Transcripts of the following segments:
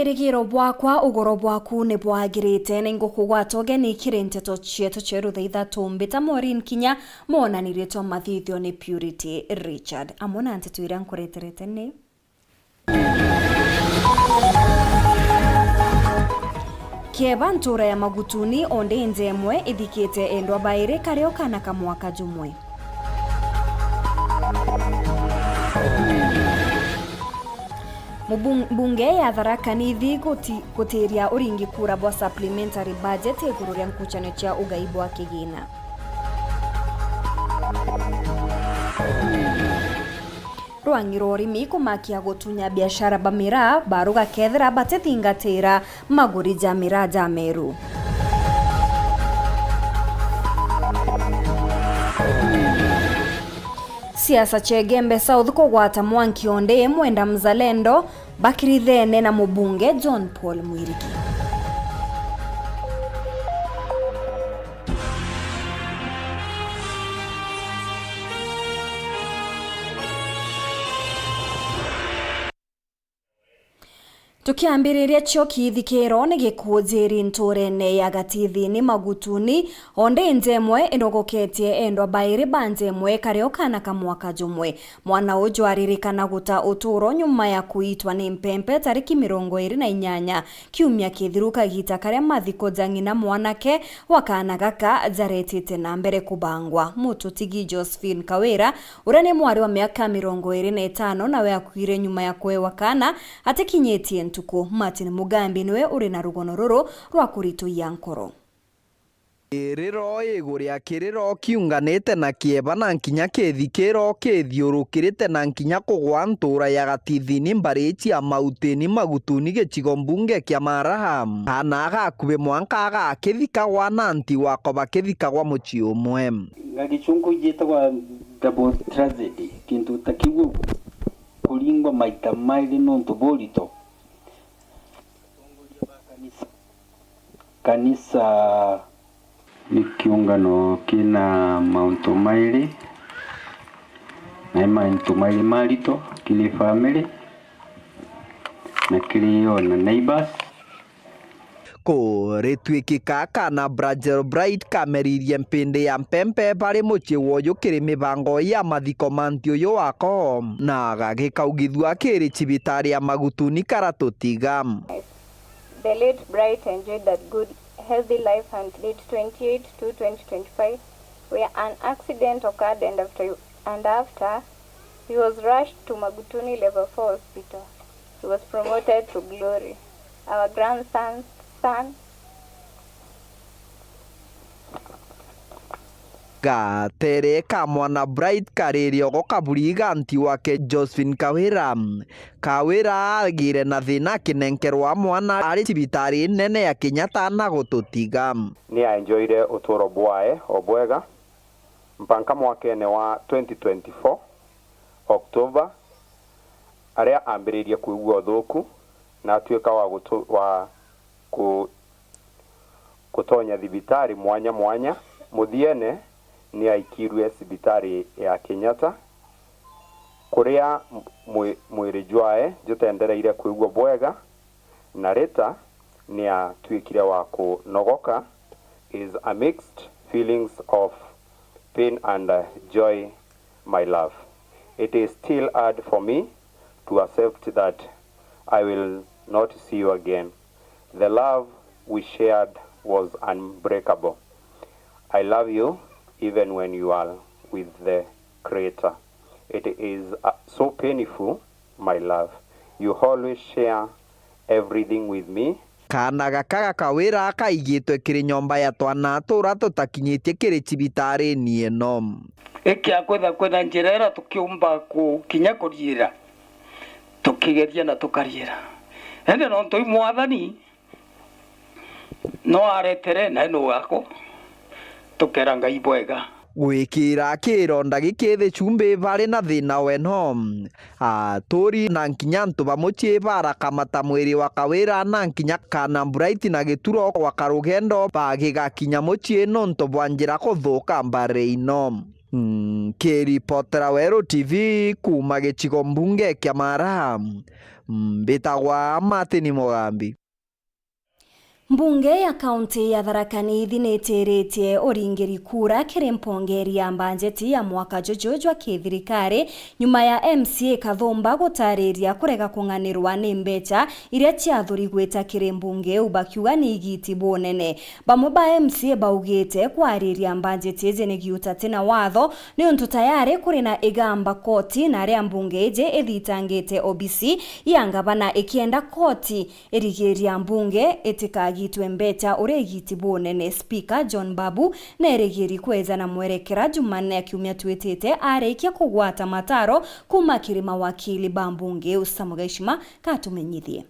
wirigiro bwakwa ugoro bwaku ni bwagirite na ingukugwata ugeni ikire nteto cietu ceru thaitha tumbita Maureen Kinya monanirie twa mathithio ni Purity Richard amona nteto iria nkureterete ni Kieva ntura ya Magutuni onde nzemwe ithikite endwa baire kareo kana kamwaka jumwe Mbunge ya Tharaka Nithi gutiria uringi kura bwa supplementary budget iguru ria nkuchano cia ugaibu wa kigina Rwangiro urimi kumakia gutunya biashara bamira baruga kethira batethingatira maguri jamira jameru Siasa chegembe South kugwata Mwangi onde mwenda mzalendo bakirithene na mubunge John Paul Mwirigi Tukiambiriria cio kithikiro ni gikujiri nturene ya gatithini Magutuni onde nzemwe indogoketie endwa bairi banzemwe kareo kana kamwaka jumwe mwana ujo aririkana guta uturo nyuma ya kuitwa ni mpempe tariki 28 kiumia kithiruka gita karia mathiko jangina mwanake wakana gaka jaretite na mbere kubangwa mututigi Josephine Kawira urane mwari wa miaka 25 nawe akuire nyuma ya kwewa kana atekinyetie ntuko Martin Mugambi niwe uri na rugono ruru rwa kurituia nkoro Riro iguri akiriro kiunganite na Kieva na nkinya kithikiro kithiurukirite na nkinya kugwa ntura ya gatithini mbarichi ya Mautini Magutuni gicigo mbunge kia Maraham kana gakuwe mwanka gakithikagwa na anti wako bakithikagwa muci umwe gagichungu gitagwa double tragedy kintu takigu kulingwa maita maili nonto bolito kanisa ni kiungano kina Maunto Maili na Maunto Maili Malito kili family na kilio na neighbors ko retwikika kana Brazil Bright kameririe mpinde ya mpempe bari muci woyo kiri mibango ya mathiko mantio yo wako na gagikaugithua kiri cibitari ya Magutuni karatutiga The late Bright enjoyed a good, healthy life until 28 to 2025, where an accident occurred and after he was rushed to Magutuni Level 4 Hospital. He was promoted to glory. Our grandson's son gatere ka mwana Bright karirio go kaburiga anti wake Josephine Kawira agire na thina kinenkerwa mwana ari cibitari nene ya Kenyatta na gututiga ni enjoyed uturo bwae obwega mpanka mwakene wa 2024 October aria ambiririe kuigwa thuku na atuika wa kutonya thibitari mwanya muthiene ni aikirwe sibitari ya Kenyatta kuria mwiri jwae jutendereire kuigwa bwega na reta ni atwikire wa kunogoka is a mixed feelings of pain and joy, my love. It is still hard for me to accept that I will not see you again. The love we shared was unbreakable. I love you even when you are with the Creator. It is so painful, my love. You always share everything with me. Kana gakaga Kawira kaigitwe kiri nyomba ya twana tura tutakinyitie kiri cibitari ni eno ekia kwetha njirera tukiumba kukinya kurira tukigeria na tukariera ende no ntoi mwathani no aretere na no wako tukera ngai bwega gwikira kironda gikithe chumbe bari na thina weno tori na nkinya ntu bamuchie barakamata mwiri wa Kawira na nkinya kana Bright na gituro kwa karugendo bagigakinya muchie no nto bwanjira kuthuka mbare ino Kĩripotera Werũ TV kuma gĩcigo mbunge kĩa Maramu, mbĩtagwa Martin Mugambi. Mbunge ya kaunti ya Tharaka Nithi nĩtĩrĩtie ũringĩri kura kĩrĩ mpongeri ya bajeti ya mwaka jojojwa kĩthirikari nyuma ya MCA Kathumba gũtarĩria kũrega kũng'anĩrwa nĩ mbeca iria ciathurigwĩta kĩrĩ mbunge ubakiuga nĩ igiti bunene. Bamwe ba MCA baugĩte kwarĩria bajeti ĩje nĩgiuta tena watho nĩ ũndũ tayari kũrĩ na igamba koti na arĩa mbunge ĩje ĩthitangĩte OBC yangabana ikienda koti ĩrigĩria mbunge ĩtikagi gitwe mbeca ure giti bunene. Speaker John Babu nerigiri kweza na mwerekera Jumanne akiumia twetete areikia kugwata mataro kuma kiri mawakili bambunge usamugashima katumenyithie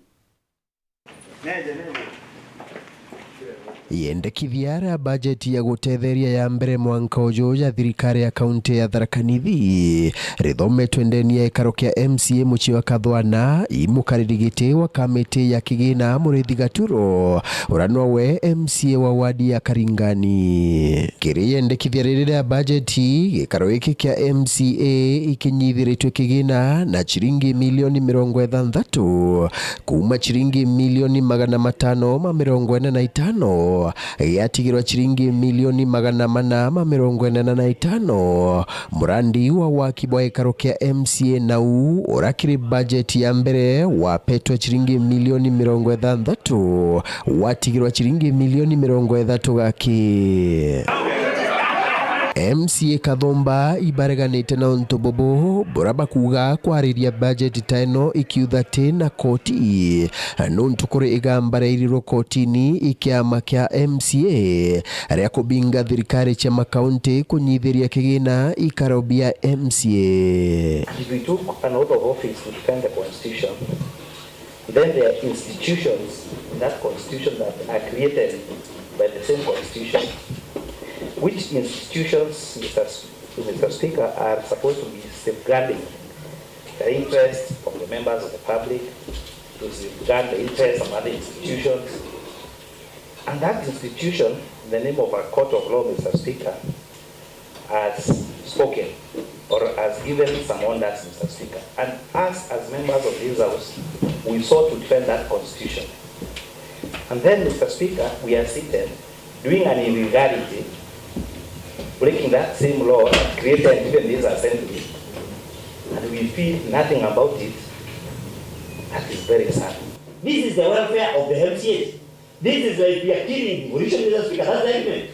yendekithia bajeti ya gutetheria ya mbere mwanka ujo ya thirikari ya kaunti ya Tharaka Nithi rithometwe ndeni ya ikaro kia MCA Muchi wa Kathwana imukaririgite wa kamiti ya kigina Murithi Gaturo uranowe MCA wa wadi ya Karingani. Kiri yendekithia riri ya bajeti gikaro iki kia MCA ikinyithiritwe kigina na chiringi milioni 60 kuma chiringi milioni 545 yatigirwa chiringi milioni 445 murandi wa wakibwa ikaro kia MCA nau urakiri bajeti ya mbere wa petwa chiringi milioni 60 watigirwa chiringi milioni 30 gaki. MCA Kathumba ibareganite na ontobobo buraba kuga kwariria budget taino ikiutha tena koti nuntu kuri igambare iriro kotini ikiama kia MCA aria kubinga thirikari cha makaunti kunyithiria kigina ikarobia MCA. If we took an oath of office to defend the constitution, then there are institutions in that constitution that are created by the same constitution. Which institutions, Mr. Speaker, are supposed to be safeguarding the interests of the members of the public, to safeguard the interests of other institutions. And that institution, in the name of a court of law, Mr. Speaker, has spoken or has given some orders, Mr. Speaker. And us, as members of this House, we sought to defend that constitution. And then, Mr. Speaker, we are seated doing an irregularity, breaking that same law that created even this assembly, and we feel nothing about it. That is very sad. This is the welfare of the MCAs. This is like we are killing devolution, Mr. Speaker. That's the argument.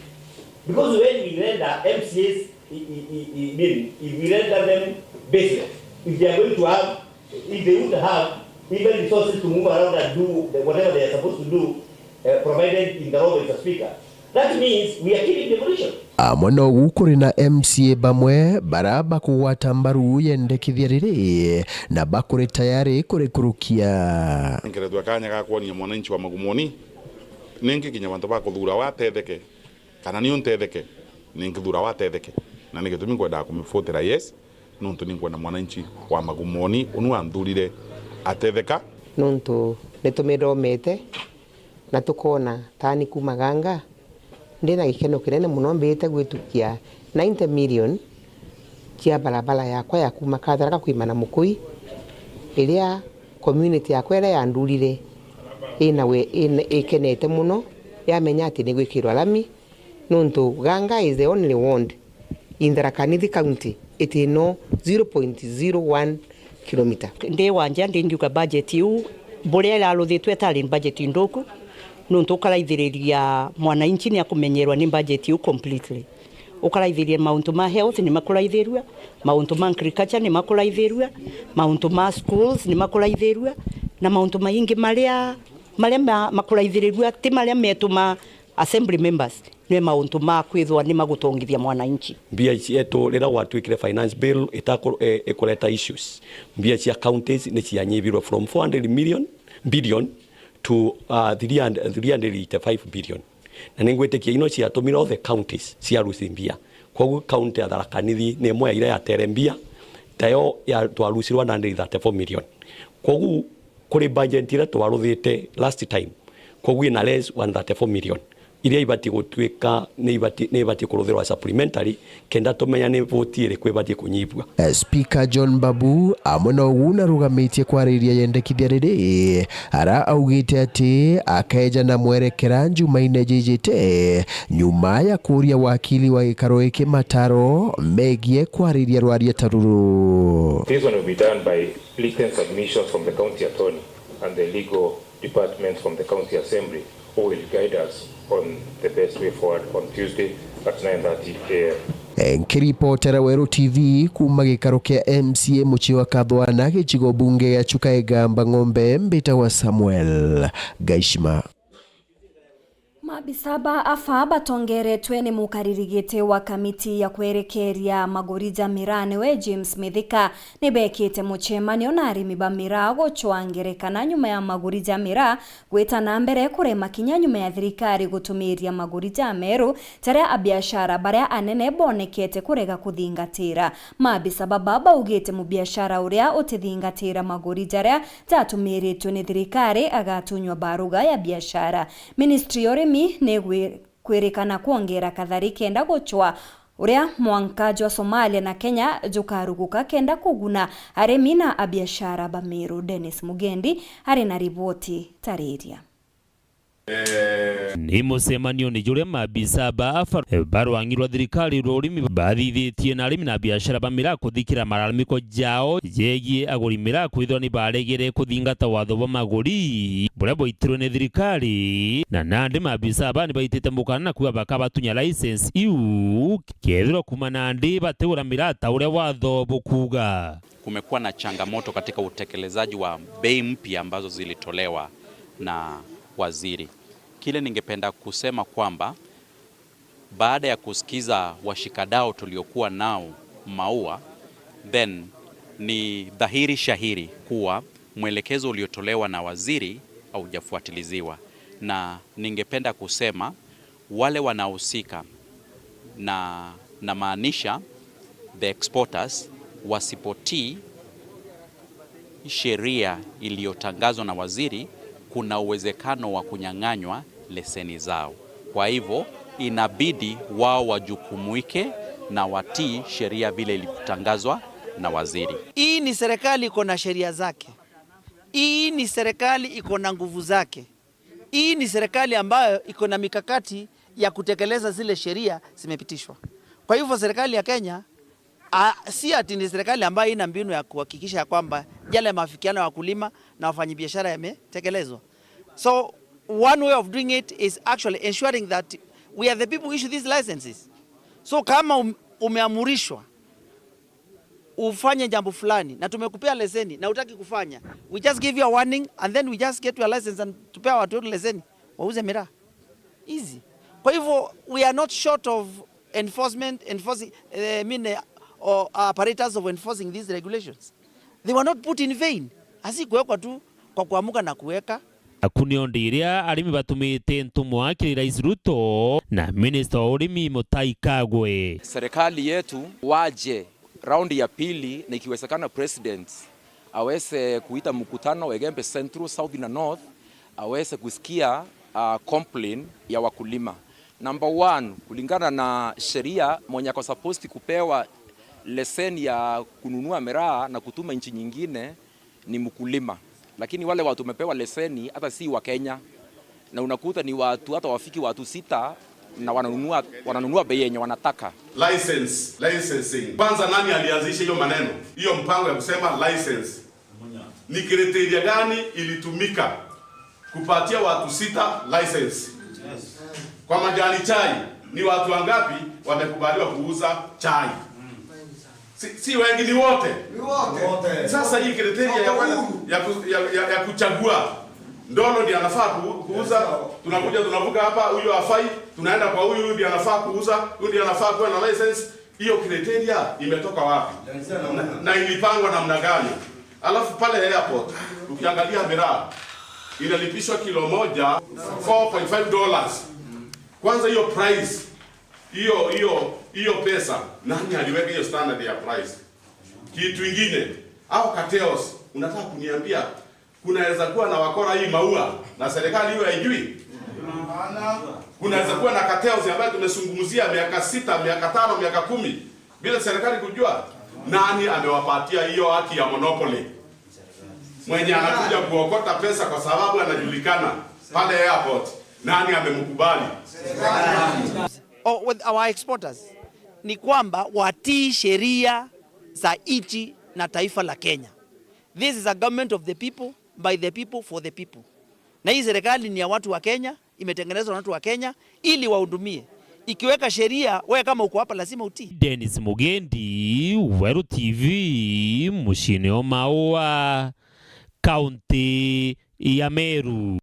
Because when we render MCAs, if we render them baseless, if they are going to have, if they would have even resources to move around and do whatever they are supposed to do, provided in the law, Mr. Speaker, that means we are killing devolution. Amwana ukuri na MCA bamwe baraba kuwata mbaru yendekithia riri na bakuri tayari kurikurukia. Ngeretwa kanya ga kuonia mwananchi wa Magumoni ningi kinya bantu ba kuthura watetheke kana ni untetheke ningi thura watetheke na nige tumi ngwenda kumifotera yes nuntu ningwenda mwananchi wa Magumoni unu anthurire atetheka nuntu nitumithomete na tukona tani kumaganga ndina gikeno kirene muno mbite gwitukia 90 million cia barabara yakwa ya kuma Katharaka kwimana Mukui iria community yakwa ira yandurire ikenete muno yamenya ati ni gwikirwa lami nuntu Ganga is the only ward in Tharaka Nithi county itino 0.01 kilometer. Ndi wanja ndi ngiuka budget yu buria iraruthitwe tari budget ndoku nuntu ukaraithiriria mwananchi ni akumenyerwa ni budget yu completely. Ukaraithiriria mauntu ma health ni makuraithirwa, mauntu ma agriculture ni makuraithirwa, mauntu ma schools ni makuraithirwa na mauntu maingi maria makuraithirwa ti maria metuma assembly members ni mauntu ma kwithwa ni magutongithia mwananchi. Mbia cietu rira watwikire finance bill ikureta issues. Mbia cia counties ni cianyibirwo from 400 billion to 385 billion. Na ningwitikia ino ciatumira othe counties cia rucimbia. Koguo county ya Tharaka Nithi ni imwe ira ya terembia tayo ya twarucirwa 134 million. Koguo kuri budget ira twaruthite last time koguo ina less 134 million. iria ibati gutwika ni ibati kuruthirwa supplementary kenda tumenya ni vote iri kwibati kunyibwa. Speaker John Babu amwe uguna rugamitie kwariria yendekithia riri ara augite ati akeja na mwerekera Jumaine jijite nyuma ya kuria wakili wa gikaro iki mataro megie kwariria rwaria taruru. This one will be done by written submissions from the county attorney and the legal department from the county assembly, who will guide us on the best way forward on Tuesday at 9:30 a.m. Nkiripotera Weru TV kuma gikaro kia MCA Muchiwa Kathwana gichigo bunge ya Chukaigamba Ng'ombe mbita wa Samuel Gaishima. Mabisaba afa batongeretwe ni mukaririgite wa kamiti ya kwerekeria magorija mirane we James Mithika nibekite muchemanio na arimi ba mirago chwangerekana nyuma ya magorija mira gweta na mbere kurema kinya nyuma ya thirikari gutumiria magorija meru taria abiashara baria anene bonekete kurega kuthingatira. Mabisaba baba ugite mu biashara uria utithingatira magorija ria tatumiritwe ni thirikari agatunywa baruga ya biashara. Ministry orimi negwe kwerekana kuongera kathari kenda gochwa uria mwankaji wa Somalia na Kenya jukaruguka kenda kuguna aremi na abiashara ba Meru. Dennis Mugendi ari na ripoti tariria. Ni mucemanio ni juria mabisaba afa barwangirwa thirikari rurimi bathithitie na arimi na biashara ba mira kuthikira maralamiko jao yegie aguri mira kwithwa ni baregere kuthingata watho wa maguri buria boitirwe ni thirikari na nandi mabisaba ni baitite mukana kuwa bakabatunya license iu kethirwa kuma nandi bategura mirata uria watho bukuga. Kumekuwa na changamoto katika utekelezaji wa bei mpya ambazo zilitolewa na waziri. Kile ningependa kusema kwamba baada ya kusikiza washikadau tuliokuwa nao Maua, then ni dhahiri shahiri kuwa mwelekezo uliotolewa na waziri haujafuatiliziwa, na ningependa kusema wale wanaohusika na maanisha the exporters wasipotii sheria iliyotangazwa na waziri, kuna uwezekano wa kunyang'anywa leseni zao. Kwa hivyo inabidi wao wajukumuike na watii sheria vile ilitangazwa na waziri. Hii ni serikali iko na sheria zake. Hii ni serikali iko na nguvu zake. Hii ni serikali ambayo iko na mikakati ya kutekeleza zile sheria zimepitishwa. Kwa hivyo serikali ya Kenya si ati ni serikali ambayo ina mbinu ya kuhakikisha kwamba yale maafikiano ya wakulima na wafanyabiashara yametekelezwa. So one way of doing it is actually ensuring that we are the people who issue these licenses. So kama umeamurishwa ufanye jambo fulani na tumekupea leseni na utaki kufanya, we just give you a warning and then we just get your license and tupea watu leseni wauze miraa. Easy. Kwa hivyo we are not short of enforcing or apparatus of enforcing these regulations. They were not put in vain. Asikuwekwa tu kwa kuamuka na kuweka. Akuniondi iria arimi batumite ntumwa kiri Rais Ruto na Minister wa Urimi Mutahi Kagwe. Serikali yetu waje raundi ya pili na ikiwezekana president aweze kuita mkutano wa Gembe Central, South na North, aweze kusikia complaint ya wakulima. Number one, kulingana na sheria mwenye ako supposed kupewa leseni ya kununua miraa na kutuma nchi nyingine ni mkulima. Lakini wale watu wamepewa leseni hata si wa Kenya, na unakuta ni watu hata wafiki watu 6 na wananunua bei yenye wanataka. Licensing. Kwanza nani alianzisha hiyo maneno? Hiyo mpango ya kusema license. Ni kriteria gani ilitumika kupatia watu 6 license? Kwa majani chai ni watu wangapi wamekubaliwa kuuza chai? Si wengi, ni wote. Sasa hii kriteria ya kuchagua ndono ndiye anafaa kuuza, tunavuka hapa, huyo hafai, tunaenda kwa huyu ndiye anafaa kuuza, huyu ndiye anafaa kuwa na license. Hiyo kriteria imetoka wapi? Na ilipangwa namna gani? Alafu pale airport ukiangalia miraa inalipishwa kilo moja $4.5. Kwanza hiyo price, hiyo pesa, nani aliweka hiyo standard ya price? Kitu kingine au cartels, unataka kuniambia kunaweza kuwa na wakora hii Maua na serikali hiyo haijui? Kunaweza kuwa na cartels ambayo tumezungumzia miaka 6, miaka 5, miaka 10 bila serikali kujua. Nani amewapatia hiyo haki ya monopoly? Mwenye anakuja kuokota pesa kwa sababu anajulikana pale airport. Nani amemkubali? With our exporters ni kwamba watii sheria za nchi na taifa la Kenya. This is a government of the people, by the people, for the people. Na hii serikali ni ya watu wa Kenya, imetengenezwa na watu wa Kenya ili wahudumie. Ikiweka sheria, wewe kama uko hapa lazima utii. Dennis Mugendi, Weru TV, Mushine Omaua, County ya Meru.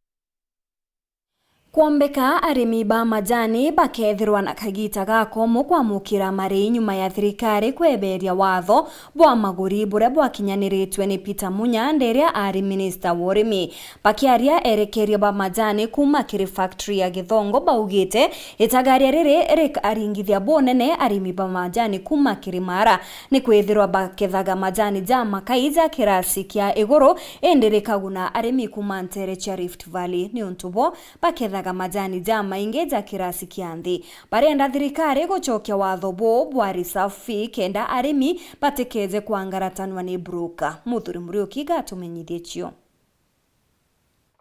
Kwombeka arimi ba majani bakethirwa na kagita gako mukwamukira mari nyuma ya thirikari kweberia watho bwa maguri buria bwakinyaniritwe ni Peter Munya nderia ari minister worimi bakiaria erekeria ba majani kuma kiri factory ya Githongo baugite itagaria riri rikaringithia bonene arimi ba majani kuma kiri Mara ni kwethirwa bakethaga majani jama kaiza kirasi kia iguru enderekaguna arimi kuma ntere cha Rift Valley ni untubo bakethaga majani jama ingeja kirasi kianthi barenda thirikari gucokia watho bwa reserve fee kenda arimi batekeze kwangaratanwa ni broker muthuri Muriuki gatumenyithie cio.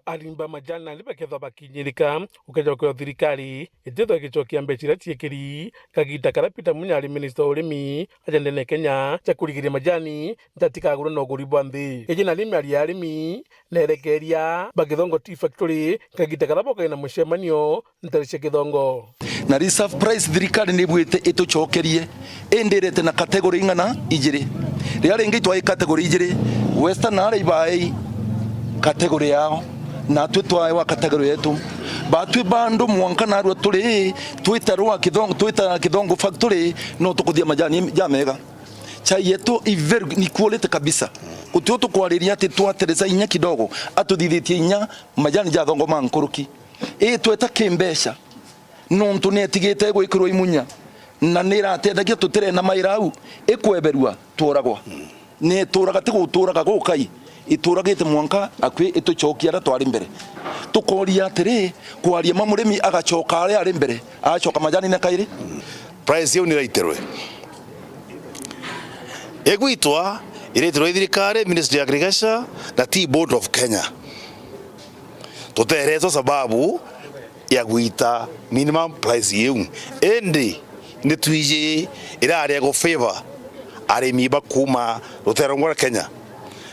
Arimba majani na libekethwa bakinyirika ukeja kwa thirikari itethwa gicokia mbecira ciekeri kagita kara Peter Munya ari minister urimi ajendene Kenya cha kurigiria majani ndatikaguru no guribwa nthi eje na limi ari arimi nerekeria Bagithongo Tea Factory kagita kara boka na mushemanio ntarishe Githongo na reserve price thirikari ni bwite itucokerie enderete na category ingana ijiri ria ringi twa category ijiri Western na ibai category yao na twitwae wa category yetu batwi bando mwanka na rwa tuli twitarwa Githongo factory no tukuthia majani jamega chai yetu ni quality kabisa utio tukwariria ati twatereza inya kidogo atuthithetie inya majani ja Thongo mankuruki tweta kimbesha no ntunetigite gwikirwo imunya na nirateithagia tutire na mairau ikweberua turagwa ni turaga tiguturaga gukai ituragite mwanka akwi itucokia ra twari mbere tukoria atiri kwaria mamurimi agacoka ari mbere acoka majani na kairi price yo ni raiterwe egwitwa ireterwe thirikari Ministry of Agriculture na Tea Board of Kenya tuterezo sababu ya gwita minimum price yeu endi ni tuije iraria go favor arimi bakuma ruterongwa Kenya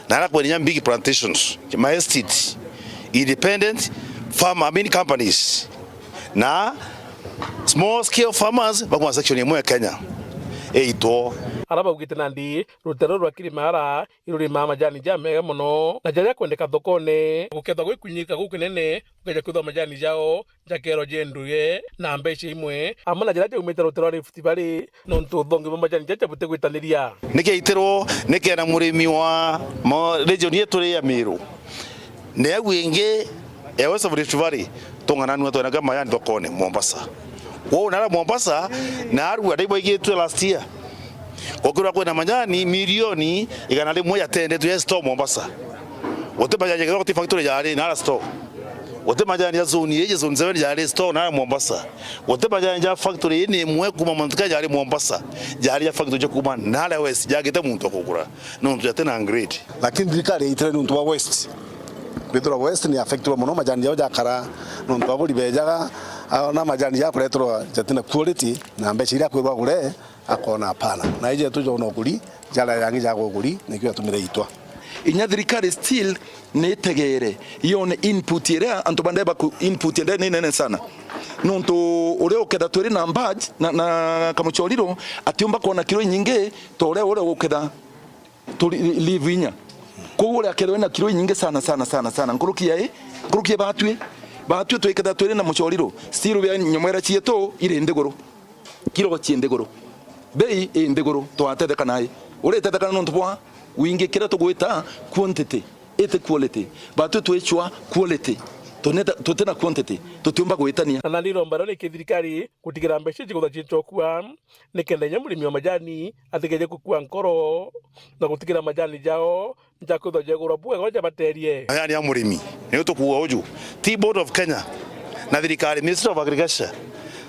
na kwenya big plantations my estate independent farmer companies na small scale farmers bakwa section ya Kenya eito araba ugite nandi rutero rwa Kirimara iruri majani jamega muno na jaja kwendeka thokone guketha gwikunyika gukinene ukeja kwitha majani jao jakero jenduye na mbece imwe amana jaja umete rutero Rift Valley no ntuthonge majani jaja bute gwitaniria nike itero nike na murimi wa region yetu ya Meru ne agwenge West Rift Valley tongana nwa to na majani thokone Mombasa wo na Mombasa na aru adaibo igetu last year okura kwena majani milioni igana rimwe yatende tu store Mombasa wote majani Githongo Tea Factory yari na store wote majani ya zone yeje zone 7 yari store na Mombasa wote majani ya factory ni mwe kuma mantuka yari Mombasa yari ya factory kuma na West yagite muntu okugura no ntu yatena grade lakini thirikari itire ntu wa West Bethura West ni affectwa muno majani yao jakara no ntu abuli bejaga na majani ya kuletwa jatina quality na mbeca ira kwirwa gure akona hapana na ije tujo no kuri jala yangi jago kuri nikyo tumire itwa inya thirikari still netegere yone input ira antu bandeba ku input ende nene sana nonto ore okeda twiri na badge na kamuchoriro atiomba kuona kilo nyinge tore ore okeda tuli live inya kuure akerwe na kilo nyinge sana nkurukie batwe twikeda twiri na muchoriro still bya nyomera chieto ire ndegoro kilo chiendegoro bei ndegoro twatetheka naye uretetheka nonto bwa wingi kira tugwita quantity ete quality batwe twechwa quality totena quantity tutumba gwitania na liromba role kithirikari gutigira mbece jigutha citokua nikenda nyamurimi wa majani athigeje gukua nkoro na gutigira majani jao njakutha jegura bwe goja baterie majani ya murimi ni tukuwa uju Tea Board of Kenya na thirikari Ministry of Agriculture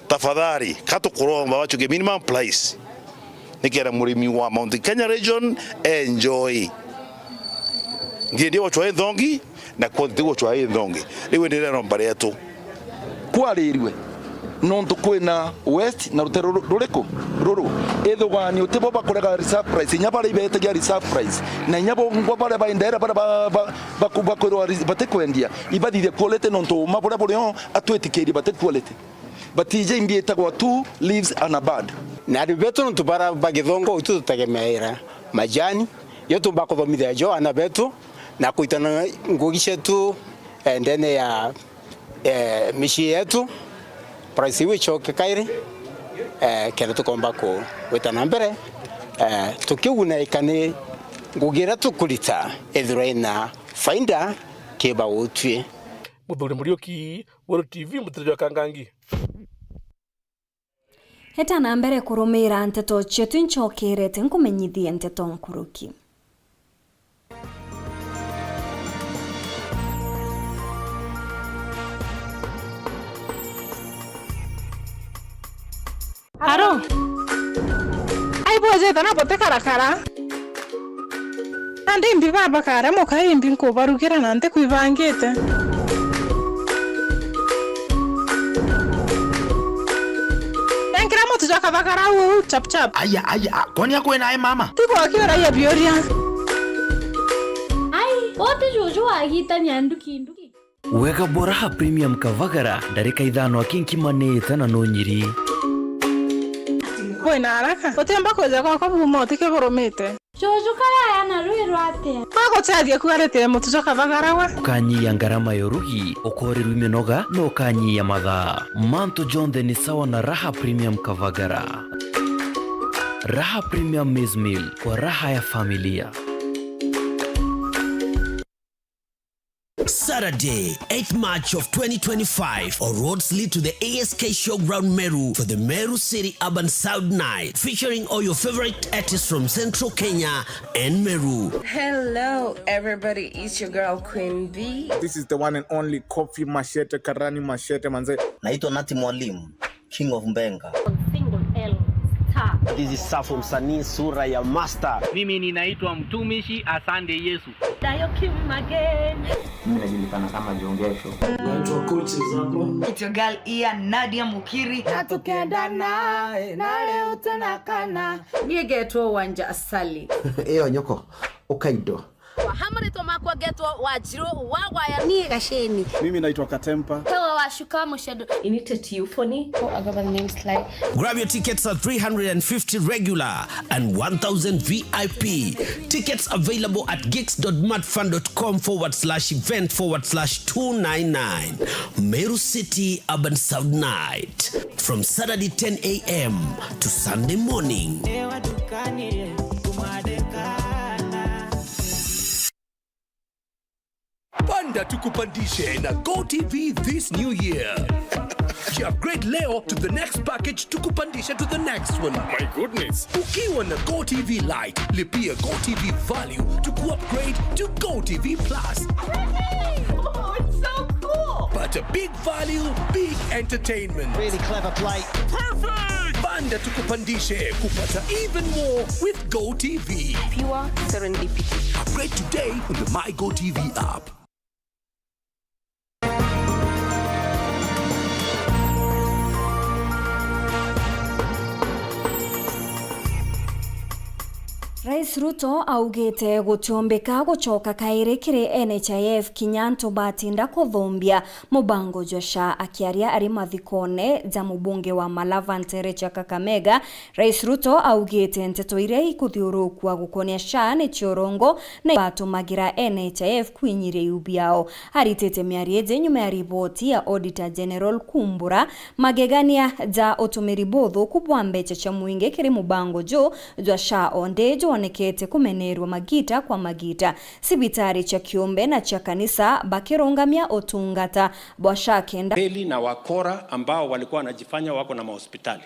tafadhali katukuromba wachuke minimum price nikera murimi wa Mount Kenya region enjoy ngende wachwa ethongi na konti wachwa ethongi riwe ndirero mbare yetu kwarirwe nonto kwina west na rutero ruriko ruru ethogani utebo bakorega reserve price nyabara ibete ya reserve price na nyabo ngwa bare baindera bara bakubakorwa batekwendia ibadire quality nonto mabora bora atwetikeri batequality batije imbieta kwa 2 leaves and a bud na ribeto nonto bara bagithongo utu tutagemeira majani yoto bakothomithia jo ana betu na kuitana ngugishe tu ndene ya mishi yetu price wichoke kairi kene tukomba ko wetana mbere tukiuna ikane ngugira tukulita ethraina faida keba utwe Muthuri Muriuki, World TV, Mutejo Kangangi. Heta na mbere kurumira nteto chetu nchokirete nkumenyithie nteto nkuruki. Aro. Ai boje tana pote karakara. Ande imbi baba kare mo kai imbi ko barukira nante kuivangete. Enkira mo tuja kabakara u chap chap. Aya, kwani yako na mama? Tiko akiora ya bioria. Ai, ote jojo agita nyanduki. Weka Boraha Premium Kavagara darika idhano akinkimaneta na nonyiri. Boy na haraka. Otemba koja kwa bumo tike boromete. Jojo kaya yana ruiro ate. Kwa tsadia kuarete mutuja kabagara wa. Kanyi ya ngarama yorugi okori rumenoga no kanyi ya madha. Manto John de nisawa na Raha Premium Kavagara. Raha Premium Maize Meal kwa raha ya familia. Saturday, 8th March of 2025, all roads lead to the ASK Showground Meru for the Meru City Urban Sound Night, featuring all your favorite artists from Central Kenya and Meru. Hello, everybody. It's your girl, Queen B. This is the one and only Kofi Machete, Karani Machete, manze. Naitwa Nati Mwalimu, King of Mbenga. Single L. This is Safo Msanii sura ya master. Mimi ninaitwa Mtumishi Asante Yesu. Dayo Kim again. Mimi najulikana kama Jongesho. Naitwa Coach Zapo. It's your girl Ia Nadia Mukiri. Natukenda nae, na leo tunakana. Niegetwo Wanja Asali. Eyo nyoko, Okaido. Wahamari tomakwa geto wajiro wagwaya ni gasheni. Mimi naitwa Katempa. Tawa washuka mushedo. Inite Euphony. Oh, I got the name slide. Grab your tickets at 350 regular and 1000 VIP. Tickets available at gigs.madfund.com/event/299. Meru City Urban Sound Night from Saturday 10 a.m. to Sunday morning. Panda tukupandishe na GoTV this new year. Upgrade leo to the next package tukupandishe to the next one. My goodness. Ukiwa na GoTV Lite, lipia GoTV Value to upgrade to GoTV Plus. Oh, it's so cool. But a big value, big entertainment. Really clever play. Perfect! Panda tukupandishe kupata even more with GoTV. Pure serendipity. Upgrade today on the My GoTV app. Rais Ruto augite gutiombeka gucoka kairi kiri NHIF kinyanto batinda kuthumbia mubango josha akiaria ari mathikone za mubunge wa Malava Nterecha Kakamega. Rais Ruto augite nteto iria ikuthiurukua gukonia sha ni chiorongo na batumagira NHIF kwinyire ubiao. Haritete miarieje nyuma ya ripoti ya Auditor General Kumbura magegania za utumiri botho kubwa mbeche cha muinge kiri mubango jo josha ondejo onekete kumenerwa magita kwa magita. Sibitari cha kiumbe na cha kanisa bakirongamia otungata bwashakenda Peli na wakora ambao walikuwa wanajifanya wako na mahospitali.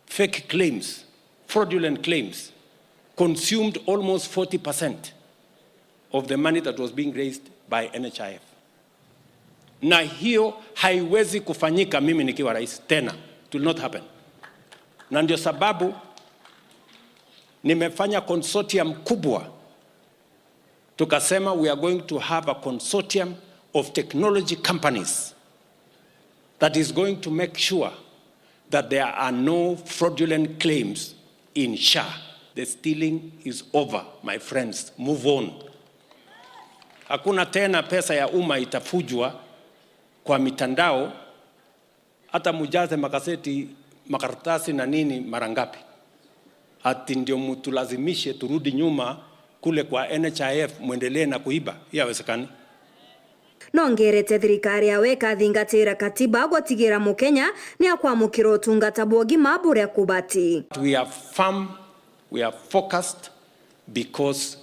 Fake claims, fraudulent claims consumed almost 40% of the money that was being raised by NHIF. na hiyo haiwezi kufanyika mimi nikiwa rais tena. It will not happen. Na ndio sababu nimefanya consortium kubwa. Tukasema we are going to have a consortium of technology companies that is going to make sure that there are no fraudulent claims in SHA. The stealing is over, my friends. Move on. Hakuna tena pesa ya umma itafujwa kwa mitandao, hata mujaze makaseti, makaratasi na nini mara ngapi. Ati ndio mtulazimishe turudi nyuma kule kwa NHIF muendelee na kuiba. Haiwezekani. Nongerete thirikari yawe kathingatira katiba gwatigira mukenya ni akwamukira utungata bwogima buria kubati. We are firm, we are focused, because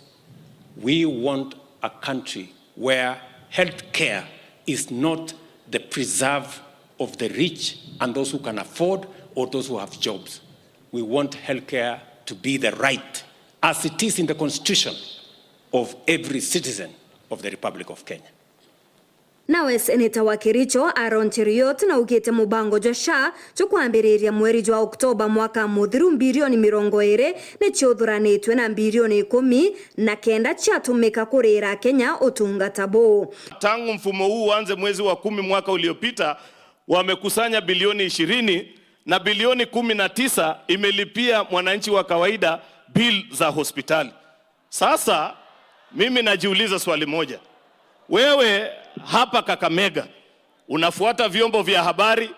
we want a country where healthcare is not the preserve of the rich and those who can afford or those who have jobs. We want healthcare to be the right, as it is in the constitution, of every citizen of the Republic of Kenya. Nawe seneta wa Kericho Aaron Cheruiyot na ugete mubango jwa SHA chukwambiriria mweri jwa Oktoba mwaka muthiru bilioni 20 ni chiothuranitwe na bilioni 10 na kenda chatumika kurira Kenya utungata bo. Tangu mfumo huu uanze mwezi wa 10 mwaka uliopita, wamekusanya bilioni 20 na bilioni 19 imelipia mwananchi wa kawaida bill za hospitali. Sasa mimi najiuliza swali moja. Wewe hapa Kakamega unafuata vyombo vya habari,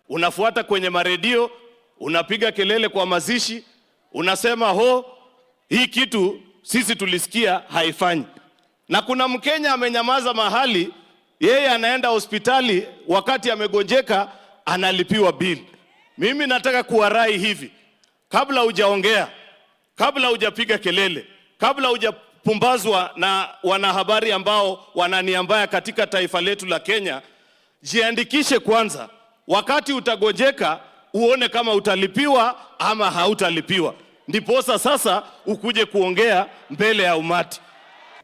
unafuata kwenye maredio, unapiga kelele kwa mazishi, unasema hii kitu sisi tulisikia haifanyi. Na kuna Mkenya amenyamaza mahali, yeye anaenda hospitali wakati amegonjeka analipiwa bill. Mimi nataka kuwarai hivi, kabla hujaongea, kabla hujapiga kelele, kabla hujapumbazwa na wanahabari ambao wananiambia katika taifa letu la Kenya, jiandikishe kwanza. Wakati utagonjeka uone kama utalipiwa ama hautalipiwa, ndiposa sasa ukuje kuongea mbele ya umati.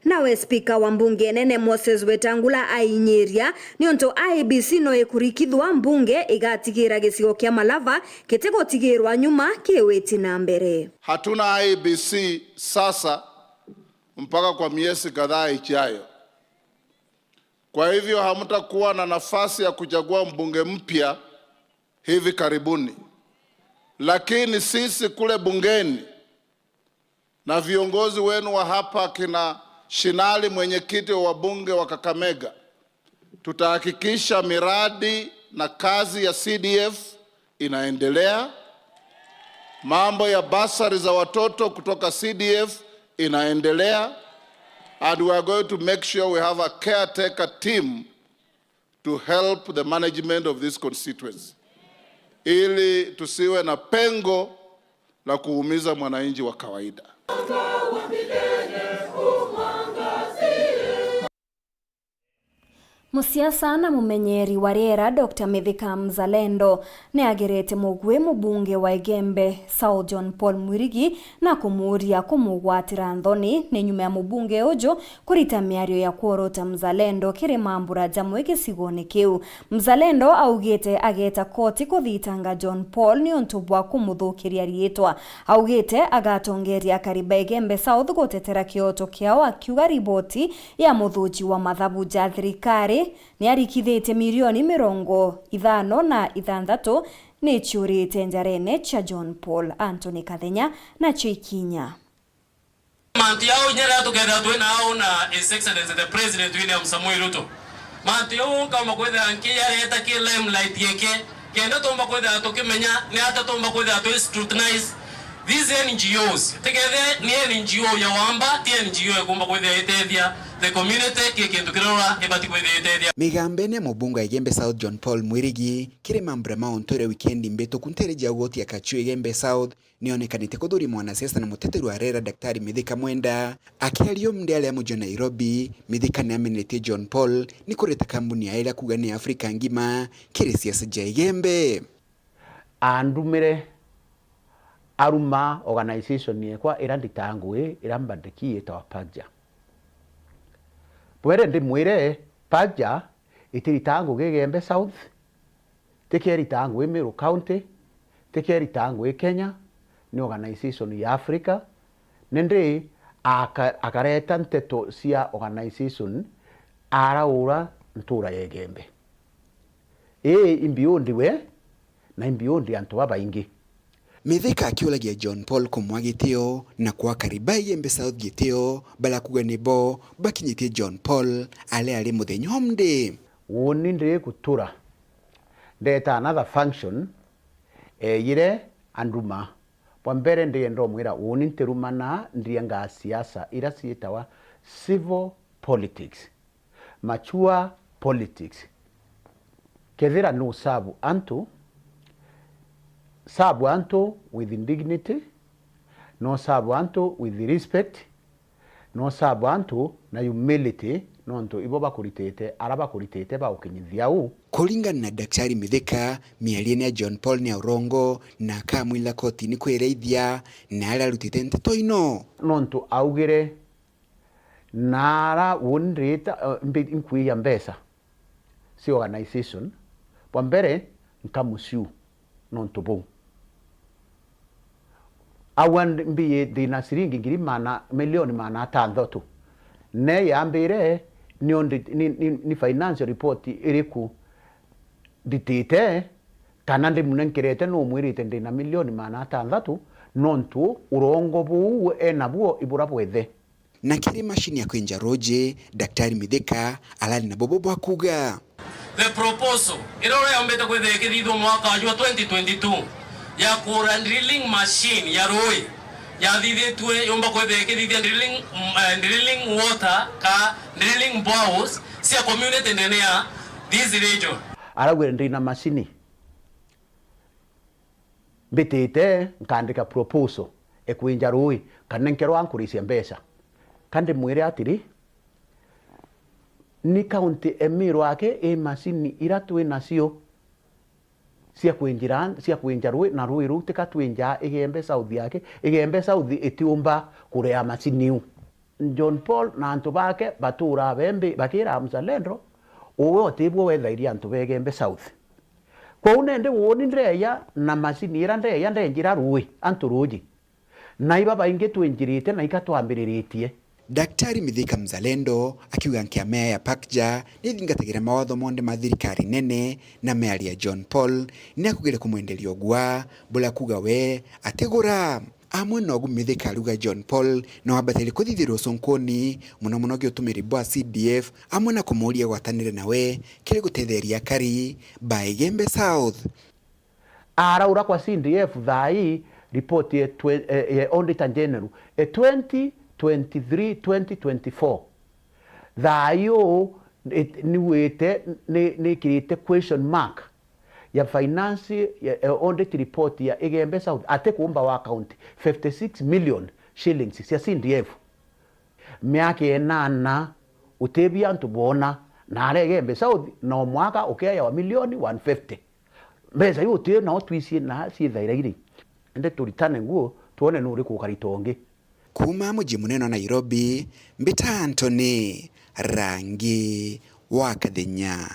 Nawe spika wa mbunge nene Moses Wetangula ainyiria nionto IEBC no ekurikithwa mbunge igatigira gicigo kia Malava kitegotigirwa nyuma kiweti na mbere. Hatuna IEBC sasa mpaka kwa miezi kadhaa ijayo. Kwa hivyo hamtakuwa na nafasi ya kuchagua mbunge mpya hivi karibuni. Lakini sisi kule bungeni na viongozi wenu wa hapa kina Shinali, mwenyekiti wa wabunge wa Kakamega, tutahakikisha miradi na kazi ya CDF inaendelea. Mambo ya basari za watoto kutoka CDF inaendelea. And we are going to make sure we have a caretaker team to help the management of this constituency, ili tusiwe na pengo la kuumiza mwananchi wa kawaida. Musiasa na mumenyeri wa riera Dr. Mithika Mzalendo ni agerete mugwe mubunge wa Igembe South John Paul Mwirigi na kumuria kumugwatira nthoni ni nyuma ya mubunge ujo kurita miario ya kuorota Mzalendo kiri mambura jamwe gisigoni kiu. Mzalendo augite ageta koti kuthitanga John Paul ni ontubwa kumuthukiria rietwa. Augite agatongeria kariba Igembe South gutetera kioto kiao akiuga riboti ya muthuji wa mathabu ja thirikari ni arikithite milioni 56 ni churite njarene cha John Paul. Anthony Kathenya na Chikinya. Manti yao nyera together tu nao na His Excellency the President William Samoei Ruto. Manti yao kama kwenda ankia leta ki limelight yake kenda tomba kwenda tukimenya ni hata tomba kwenda to scrutinize these NGOs. Together ni NGO ya wamba ti NGO ya kumba kwenda itedia the community kikintu kirora ibati kwenda itedia. Migambene mubunga Igembe South John Paul Mwirigi kiri mambura maontore weekendi mbeto kuntere jagoti akachu Igembe South nionekanite kuthuri mwanasiasa na muteteri wa rera Daktari Mithika Mwenda akiario mndele amujo Nairobi. Mithika ni amenete John Paul ni kureta kambuni ya ila kugani Afrika ngima kiri siasa ja Igembe andumire aruma organization yekwa iranditangwe irambandikie tawapaja bwere ndi mwire paja itirita ngugi Gembe South, tikirita ngugi Meru County, tikirita ngugi Kenya, ni organization ya Africa, nende akareta nteto cia organization araura ntura ya Gembe. Imbiondi we na imbiondi antu babaingi. Mithika akiulagia John Paul kumwa gitio na kwa kariba Gembe South gitio bala kuganibo bakinyite John Paul ale muthenyo homde. Woni ndire kutura ndeta another function yire anduma pambere ndiye ndo mwira woni nterumana ndiye nga siasa ira sietawa civil politics, mature politics. Kethira no sabu antu with dignity, no sabu antu with respect, no sabu antu na humility, no antu ibo bakuritete araba kuritete ba ukinyithia u. Kulingana na Daktari Mithika, mialie ya John Paul ni urongo na kamwila koti ni kwereithia na ararutite nteto ino. No antu augire nara wonreta nkwi ya mbesa si organization pambere nkamusiu no antu bo awan mbiye dina siringi ngiri mana milioni mana tandoto ne yambire ni financial report iriku ditite kanande munenkerete no mwirite ndina milioni mana tandoto nontu urongo bu enabuo iburabwethe na kiri mashini ya kwenja roje Daktari Mithika alali na bobo bwakuga the proposal irore ambeta kwethe kithitho mwaka wa 2022 ya kura drilling machine ya roi ya thithitwe yomba kwethe kithithia drilling water ka drilling boreholes cia community nene ya this region aragwe ndina machine betete nkandika proposal ekwenja roi kanenkerwa ankurisia mbesa kande mwire atiri ni county emiro ake machine iratwe nacio cia kwenja roi na roi rute katwenja Gembe South yake Gembe South etiumba kurea machine. John Paul na antu bake batura bembe bakira mzalendo owe otibwo wethairia antu be Gembe South kwa unende woni ndreya na machine irande ya ndenjira roi antu roji na iba bainge twenjirite na ikatwambiriritie. Daktari Mithika mzalendo akiuga nkiamea ya Pakja nithingatagira mawatho monde mathirikari nene na mearia John Paul ni akugire kumwendelia ogwa bula kuga we ategura amwe nogu Mithika aruga John Paul na wabateli kuthithirwo sonkoni muno giotumiri bwa CDF amwe na kumuria gwatanire nawe kiri gutetheria kari by Gembe South. Araura kwa CDF thai report ya Auditor General 2023-2024 thayo niwete ni kirite question mark ya finance ya audit report ya Gembe South ate kuomba wa account 56 million shillings cia CDF miake enana utebia antu bona na ale Gembe South na mwaka ukea wa milioni 150 mbeza yote na otwisie na si thairairi ende turitane nguo tuone nuri kukaritonge. Kuma muji munene wa Nairobi, Mbita Anthony, Rangi wa Kathenya.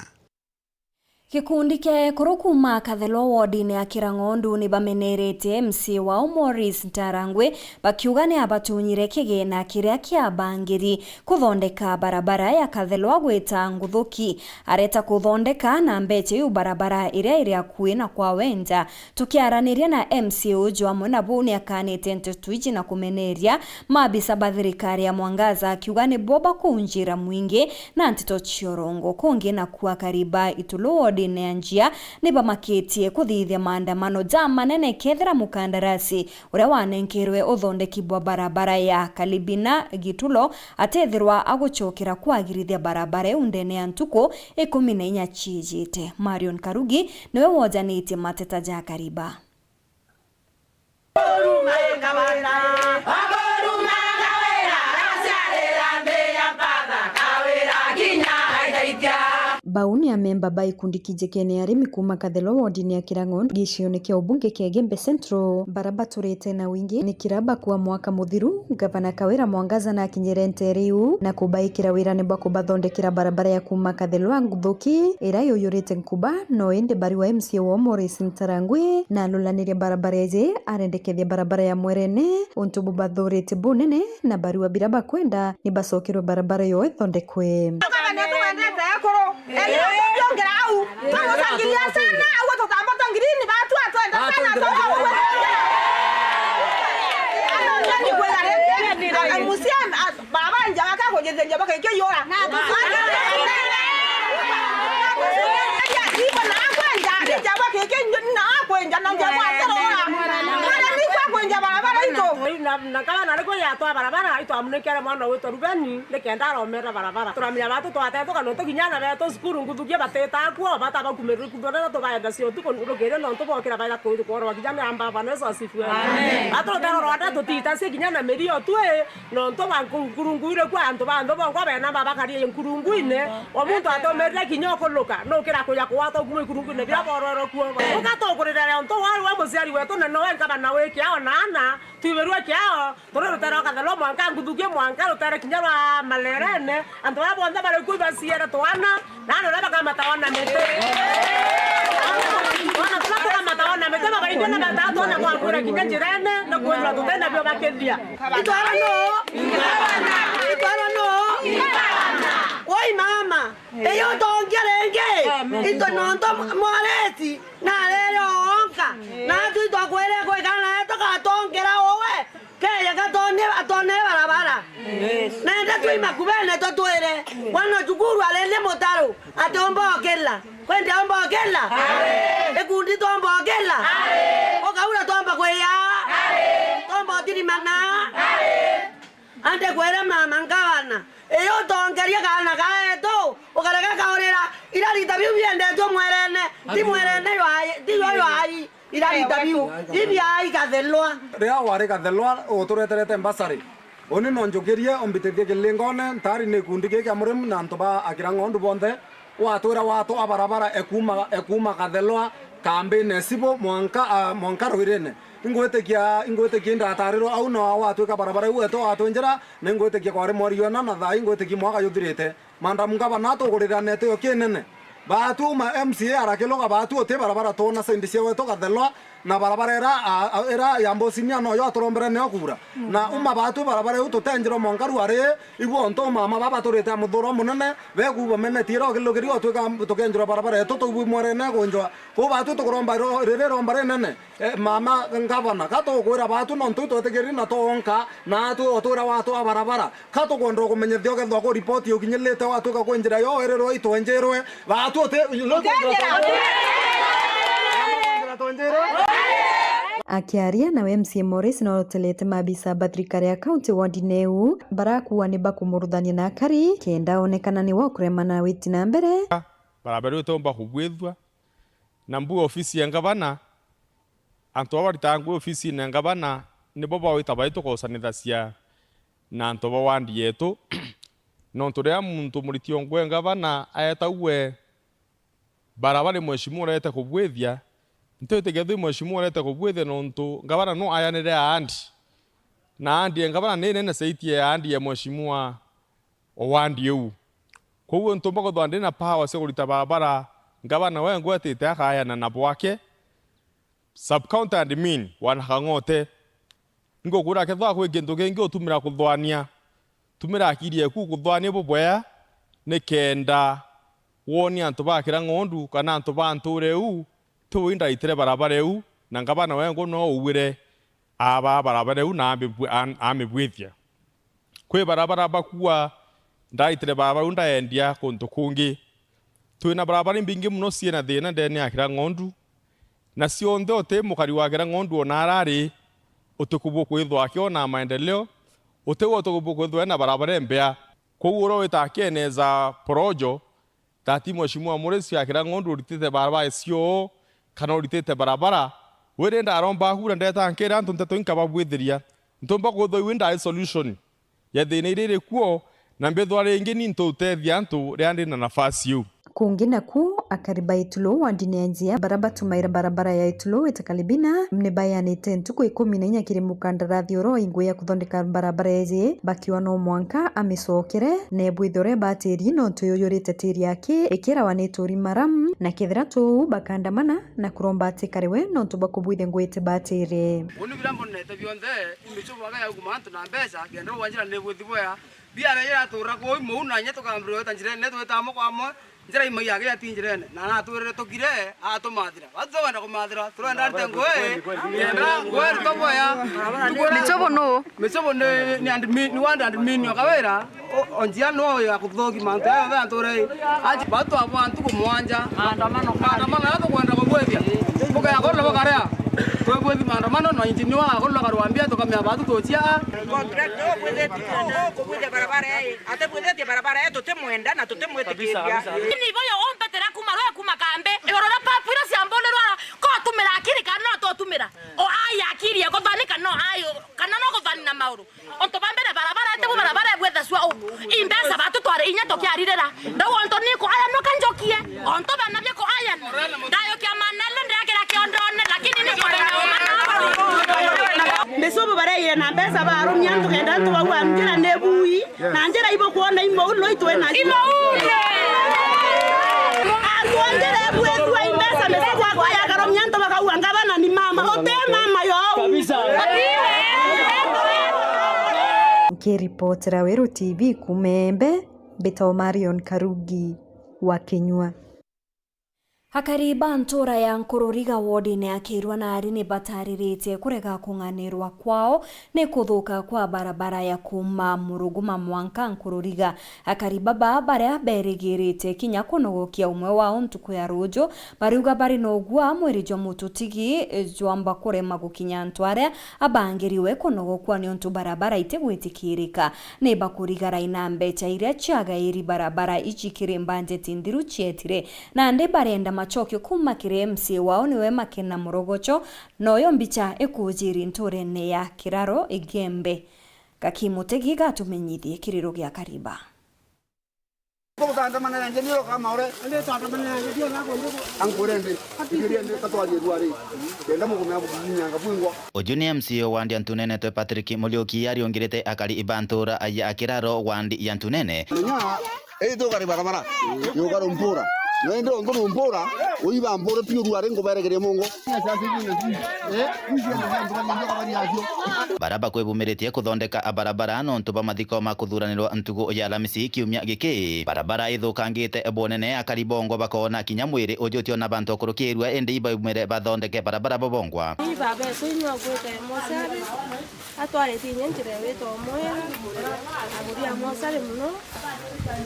Kikundi kia kuru kuma Kathelo wardini ya Kirangondu ni bamenerete MC wao Morris Ntarangwe bakiuga ni abatunyire kigina kiria kia bangiri kuthondeka barabara ya Kathelo gwita Nguthuki areta kuthondeka na mbeche yu barabara iria kuina kwa wenda tukiaraniria na MC ujo amwe na buni akanite ntetwiji na kumeneria mabisa bathirikari ya Mwangaza akiuga ni boba kunjira mwingi na ntito chiorongo kungi na kuwa kariba Itulu wardini ya njia ni bamaketie kuthithia maandamano manene kethira mukandarasi uria wanenkerwe uthondeki bwa barabara ya Kalibina Gitulo atethirwa aguchokera kwagirithia barabara undene ya ntuko 14 chijite. Marion Karugi niwe wojanitie mateta ja kariba. bauni ya memba ba ikundi kijekene arimi kuma Kathelo wodini ya Kirangondo gicione kia ubunge kia Gembe Central baraba turete na wingi ni kiraba kwa mwaka muthiru gavana Kawira Mwangaza na kinyerente riu na kubaikira wira ni bako bathondekera barabara ya kuma Kathelo Nguthuki ira yoyurite nkuba no ende bari wa MCA wa Maurice Ntarangwi na lulanire barabara yeje arendekethia barabara ya Mwerene untubu bathurite bunene na bari wa biraba kwenda ni basokero barabara yo ethondekwe nakala nariko ya to barabara ito amunekera mwana wetu Rubeni lekenda romera barabara turamira batu twatete kana to kinyana beto skuru nguthukie bateta kwa bata bakumeru kudona to baenda sio tuko urogere no to bokera baida ko ko wakijana amba baneso asifu amen atro daro rwanda to tita se kinyana merio tue no to bankurunguire kwa anto bando bongo bena baba kari nkurunguine omuntu atomerera kinyoko loka no kira ko yakwa to kumu kurunguine bya bororo kwa ugato kurira onto wari wa muziari wetu na no enka bana we kiao nana tuiberwa kiao toro tero Kathelo mwanka nguthukie mwanka rutare kinyara malerene anto babonda bare kuiba siera twana nano raba kama tawana mete wana tuna matawana mete baba indena batatu na kwa kura kinjirene na kuwa tutenda byo bakendia itwara no oi mama eyo tongerenge ito nonto mwaleti na lero onka na tu to kwere ko kana to ka tongera owe ke ya ka atone barabara nenda tu imakubene to tuere wana chukuru alele motaro atombo okela kwende ombo okela ekundi tombo okela okaura tombo kweya tombo tirimana ante kwere mama ngabana eyo tongeria kana kaeto ukareka kaorera irarita biu biende to Mwerene ti Mwerene yo ai irarita biu ibi ai Kathelo ria wari Kathelo otureterete mbasari oni nonjogerie ombitethie kilingone ntari ne kundige kya murim na ntoba Akirangondo bonde watura watu abarabara ekuma Kathelo kambe nesibo mwanka roirene ingwetekia ndatariro au no watu barabara weto watu njira ningwetekia kwari moriona na thai ingwetekia mwaka yuthirite manda mungaba nato guriranete yo kinene batu ma MCA arakiloga batu ote barabara tona sendisia weto Kathelo na barabara era yambosinia no yo atorombere ne okura na batu barabara yo tutenjiro monkaru are ibo onto mama baba toreta muthoro munene bekubo mene tiro kilogeri otweka tukenjiro barabara eto to Mwerene gonjwa ko batu tukuromba rere rombare nene mama ngabana kato kwira batu nonto totegeri na tonka na tu otura watu barabara kato gondro kumenyethio getho ko report yo kinyelete watu ka kwenjira yo erero itoenjerwe batu te akiaria na MCA Maurice na otelete mabisa batrikari ya county wardineu barakuwa ni bakumuruthania na kari kenda onekana ni wakuremana witi na mbere barabara utomba kubwethwa na mbu ofisi ya ngabana anto abarita ofisi na ngabana ni boba wita baito kosanithacia na anto bawandi yetu no nturia muntu muritio ngwe ngabana ayetauwe barabara mheshimiwa rete kubwethia ntote gethu mheshimiwa rete kubwethia no ntu ngabana no ayanire andi na andi ngabana nene saitie andi ya mheshimiwa owandi eu koguo ntu mbako thwandi na power se kurita barabara ngabana we ngwetite akayana na bwake sub county admin wana kangote ngokura kethwa kwe gintu kingi utumira kuthwania tumira akirie ku kuthwania bobwea ne kenda woni antu ba Kirangondo kana antu ba ntureu tuinda itire barabara eu na ngabana we ngo no uwire aba barabara eu na amebwethia kwe barabara bakua ndaitire barabara unda endia kuntu kungi tuina barabara mbingi muno ciena thina ndene ya Kirangondo na cionthe ote mukari wa Kirangondo ona arari utukubu kwithwa akiona maendeleo utewo utukubu kwithwa na barabara mbea koguo ro witakeneza porojo tati mheshimiwa Maurice ya Kirangondo ritite barabara cio kana ritite barabara werenda aromba hura ndeta nkera antu nteto inkaba bwithiria ntomba kwithwa winda solution ya thina irire kuo na mbethwa ringi ni ntutethia antu riandi na nafasi yu Kungina ku akariba Itulo wandineanzia baraba tumaira barabara ya Itulo itakalibina mnebayanite ntuku 14 kiri mukandarathi oro ingo ya kuthondeka barabara ezi bakiwa no mwanka amicokere nebwithore bateri no tuyoyorite tiri yake ikira wanetori maram na kithira tu bakandamana na kuromba atikariwe no tubakubwithe ngwete bateri onu birambo nete bionde imichubo aga ya kumantu na mbesa gendo wanjira nebwithibwa biara ya tura ko mu na nyeto kambro tanjire neto tamo kwamo njira imwe yake yatinjirene na naturere tokire atumathira watzo ko mathira turenda ntengoe yenda ngoe toboya michobo ni andimi ni wanda andimi okawera onjia no ya kuthoki mantu ya nture aji batu abantu kumwanja maandamano ato kwenda kubwethia buka ya kono bakarea kwa bwethi maandamano no injini wa kono karwambia tokamya batu tochia contractor bwethe kubwethe barabara ate bwethe barabara yetu temwenda na tutemwetekeria ni boyo ompetera kumaro kumakambe orora papira siambole rwara ko tumira akiri kana to tumira o aya akiri ko banika no ayo kana no ko vanina mauru onto bambere barabara ate barabara bwethe swa imbesa batu tware inya to kiarirera ndawo onto niko aya no kanjokie onto bana bye ko aya ndayo kya manale ndakira kiondone lakini ni ko Besobo bareye na mbesa baro myanto kenda to wa njira nebui na njira ibo kuona imo lo itwe na imo Tuandere bwetu wa imbesa meseko kwa ya karo myanto bakaua ngabana ni mama ote mama yo kabisa Kiripotera Weru TV kumembe Beto Marion Karugi wa Kenyua. Hakariba ntora ya Nkururiga wodi akirwa na arini bataririte kurega kunganirwa kwao ne kuthuka kwa barabara ya kuma Muruguma Mwanka Nkururiga. Hakariba barabara berigirite kinya kunogokia umwe wao ntuku ya rojo bariuga bari nogwa mwerijo mututigi jwamba kurema gukinya ntware abangiriwe kunogokwa ni ontu barabara itegwitikirika ne bakurigara inambe chaire chaga iri barabara ichikire mbanje tindiru chietire na nde barenda machokyo kuma kiremsi wao niwe Makena Murogocho noyo mbicha ekujiri ntorene ya kiraro igembe kakimutegi gatumenyithie kiriro gya Kariba Oju ni MCO wandi Antunene to Patrick Mulioki ariongirete akari ibantura aya akiraro wandi Antunene eto kari barabara yo karo mpura no ndo ngono mpura oiba mpura pio ruare ngoberegere mongo baraba kwebumeretie kuthondeka barabara no ntuba mathiko makuthuranirwo ntugo ya Alamisi kiumia giki barabara ithukangite ebonene akaribongo bakona kinya mwiri ujutio na bantu kurukirwa ende ibumere bathondeke barabara bobongwa ibabe tunywa gwete mosari atware tinye njire weto moya aburia mosari muno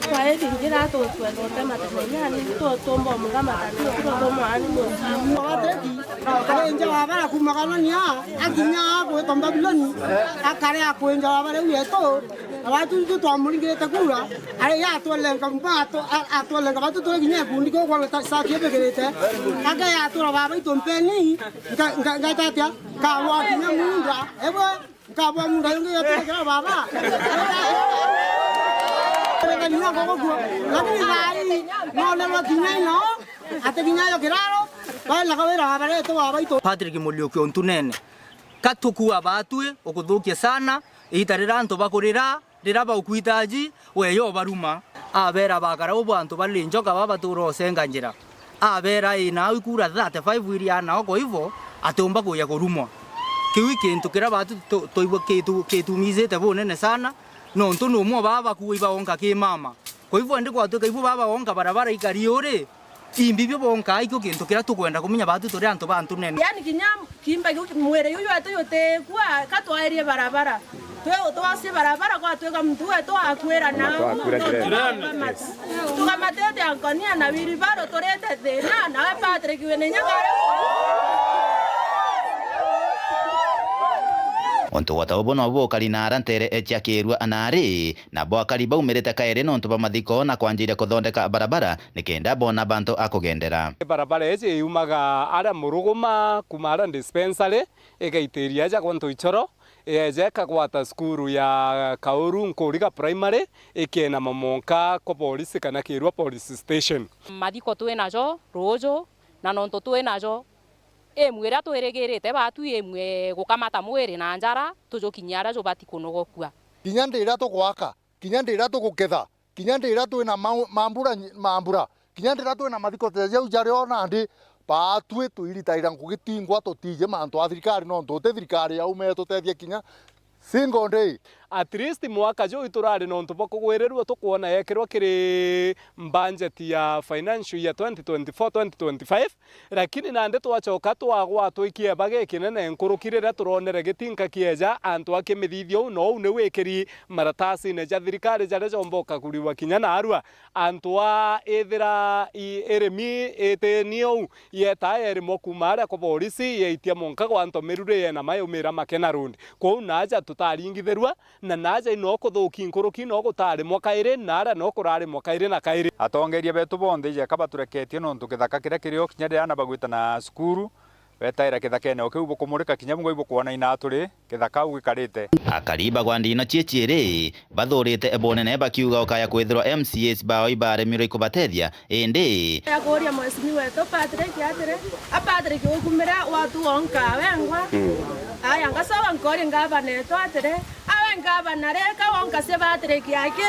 kwae tinjira to twendo tematenya ni to tombo mugama to tomo ani mo wateki enja wabara kumagana nya aginya ko tomba biloni akare akwenja wabara uyeto abatu tu twamuringire takura are ya to lenga mpato ato lenga batu to ginya kundi ko kwa sa kiebegerete aga ya to baba itompeni ngatatia ka wa ginya munda ebo ka wa munda ngi ya to baba Patrick Mulioki Antunene katukua batue okuthukia sana itarira nto bakurira riraba ukuitaji weyo baruma abera bakara obantu balinjoka baba turosenga njira abera ina ikura 35 iria na oko hivyo atomba kuya kurumwa kiwi kintu kira batu toibo ketumizete bonene sana no ntono mwa baba kuiba onka ke mama kwa hivyo ndiko atoka hivyo baba onka barabara ikariore imbibyo bonka iko kintu kira tukwenda kuminya batu tore anto bantu nene yani kinyam kimba mwere yoyo atoyote kwa katwaerie barabara tweo twase barabara kwa tweka mtu wetu akwera na tukamatete ankonia na biribaro torete thina na Patrick wenenya onto wataobono bo kalinara ntere echakerwa anari na bo kariba umereta kaere no nto bamathiko na kwanjire kuthondeka barabara nikenda bona bantu akugendera barabara ece yumaga ara Muruguma kumara dispensary egaiteria ja kwanto ichoro jeka gwata skuru ya Kauru nkuriga primary ikena mamonka ko polisi kana kirwa police station mathiko twinajo rojo na nonto twinajo mwira tweregerete batu emwe gukamata mwiri na njara tujukinyara jo bati kunogokua kinya ndira tugwaka kinya ndira tuguketha kinya ndira twina mambura kinya ndira twina mathiko teje ujare ona ndi batwe tuiritaira ngugitingwa tutije mantu a thirikari no ntote thirikari ya ume tutethie kinya single day at least mwaka jo iturari no ntubo kugwererwa tukuona yekirwa kiri budget ya financial year 2024-2025 lakini nande twachoka twagwa twikie bage kinene nkurukirira turonere gitinka kieja antu akimithithio no une wekiri maratasi ne ja thirikari jare jomboka kuriwa kinya na arua antu a ethira eremi etenio yeta erimo kumara ko polisi yeitia monka gwanto merure na mayo mera makena rundi ko naja tutaringitherwa na naja ino kuthuki nkuruki no gutari mwakaire nara no kurari mwakaire na kaire atongeria betu bonthe je kaba tureketie no ntukithaka kira kirio kinya na bagwita na skuru wetaira kithaka ene okiu bukumurika kinya ngo ibukuona ina turi kithaka ugikarite akariba gwandino chiechire bathurite ebonene bakiuga okaya kwithirwa MCAs bao ibare miro ikubatethia indi yagoria mwesini wetu Patrick yatire a Patrick ukumira watu onka wengwa aya ngasawa nkori ngaba neto atire awe ngaba nareka onka se Patrick yake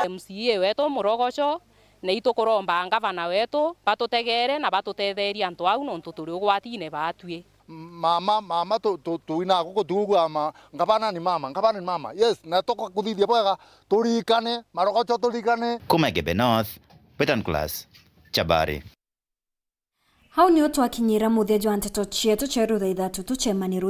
MCA wetu murogocho ne itukuromba ngavana wetu batutegere na batutetheria antu au no ntuturi ugwatine batue mama tuina guko tugwa ngavana ni mama yes na toko kuthithia bwega turikane marogocho turikane Kumegebe North Petan Class Chabari hau nio twakinyira muthia jwa nteto chietu cheru thaa 3 tuchemaniru